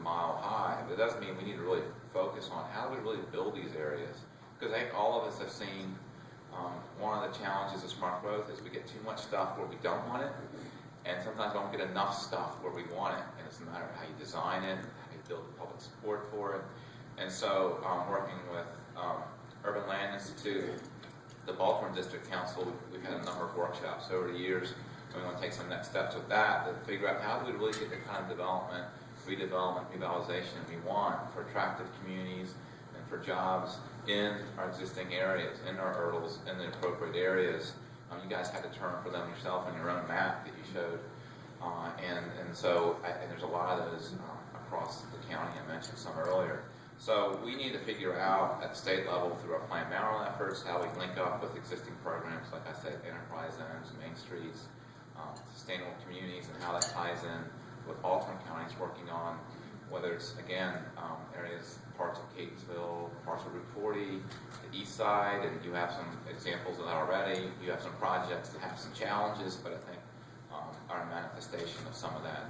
mile high, but it doesn't mean we need to really focus on how do we really build these areas. Because I think all of us have seen one of the challenges of smart growth is we get too much stuff where we don't want it, and sometimes we don't get enough stuff where we want it, and it's a matter of how you design it, how you build the public support for it. And so working with Urban Land Institute, the Baltimore District Council, we've had a number of workshops over the years, and we want to take some next steps with that to figure out how do we really get the kind of development, redevelopment, revitalization we want for attractive communities and for jobs in our existing areas, in our URDLs, in the appropriate areas. You guys had to turn for them yourself on your own map that you showed. And so there's a lot of those across the county. I mentioned some earlier. So we need to figure out at the state level through our Plan Maryland efforts how we link up with existing programs, like I said, enterprise zones, main streets, sustainable communities, and how that ties in with Baltimore County's working on, whether it's, again, areas, parts of Catonsville, parts of Route 40, the east side, and you have some examples of that already. You have some projects that have some challenges, but I think are a manifestation of some of that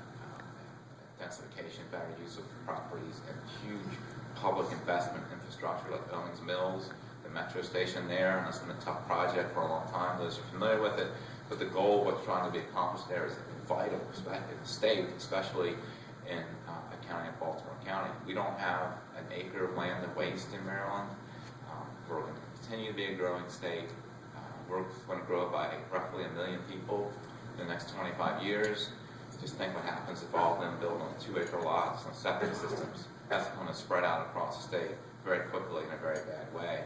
densification, better use of properties, and huge public investment infrastructure like Owings Mills, the metro station there, and that's been a tough project for a long time. Those are familiar with it, but the goal of what's trying to be accomplished there is vital in the state, especially in a county of Baltimore County. We don't have an acre of land to waste in Maryland. We're going to continue to be a growing state. We're going to grow by roughly 1 million people in the next 25 years. Just think what happens if all of them build on 2-acre lots and septic systems. That's going to spread out across the state very quickly in a very bad way.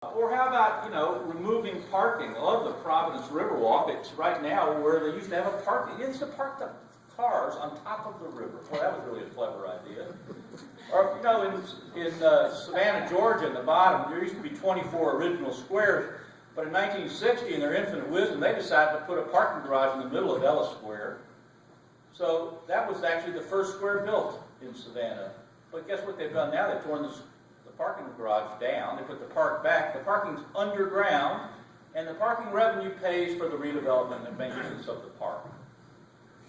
Or how about, removing parking? I love the Providence Riverwalk. It's right now where they used to have a parking. They used to park the cars on top of the river. Well, that was really a clever idea. Or, in Savannah, Georgia, in the bottom, there used to be 24 original squares. But in 1960, in their infinite wisdom, they decided to put a parking garage in the middle of Ellis Square. So that was actually the first square built in Savannah. But guess what they've done now? They've torn the parking garage down. They put the park back. The parking's underground, and the parking revenue pays for the redevelopment and maintenance of the park.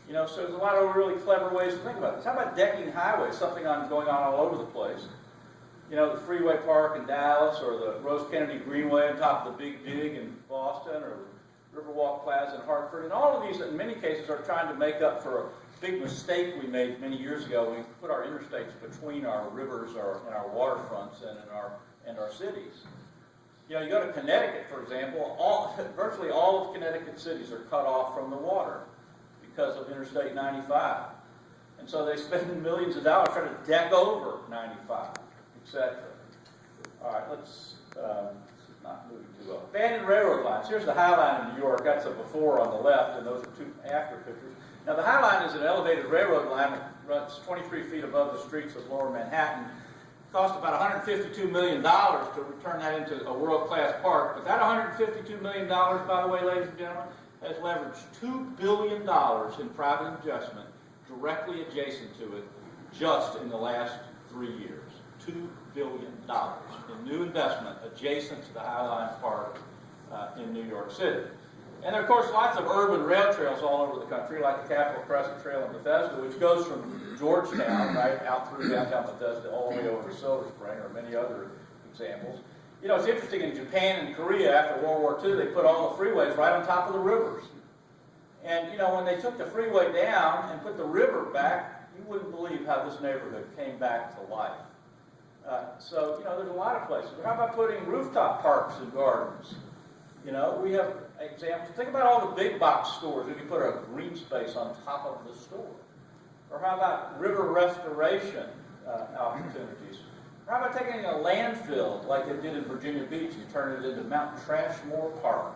So there's a lot of really clever ways to think about this. How about decking highways? Something going on all over the place. The Freeway Park in Dallas, or the Rose Kennedy Greenway on top of the Big Dig in Boston, or Riverwalk Plaza in Hartford. And all of these, in many cases, are trying to make up for a big mistake we made many years ago. We put our interstates between our rivers and our waterfronts and our cities. You go to Connecticut, for example, virtually all of Connecticut cities are cut off from the water because of Interstate 95. And so they spend millions of dollars trying to deck over 95, etc. All right, let's not moving too well. Abandoned railroad lines. Here's the High Line in New York. That's a before on the left, and those are two after pictures. Now, the High Line is an elevated railroad line that runs 23 feet above the streets of lower Manhattan. It cost about $152 million to turn that into a world-class park. But that $152 million, by the way, ladies and gentlemen, has leveraged $2 billion in private investment directly adjacent to it just in the last 3 years. $2 billion in new investment adjacent to the High Line Park in New York City. And there are, of course, lots of urban rail trails all over the country, like the Capitol Crescent Trail in Bethesda, which goes from Georgetown, right, out through downtown Bethesda, all the way over to Silver Spring, or many other examples. It's interesting, in Japan and Korea, after World War II, they put all the freeways right on top of the rivers. And, when they took the freeway down and put the river back, you wouldn't believe how this neighborhood came back to life. So, there's a lot of places. But how about putting rooftop parks and gardens? We have examples. Think about all the big box stores. We can put a green space on top of the store. Or how about river restoration opportunities? Or how about taking a landfill like they did in Virginia Beach and turning it into Mount Trashmore Park?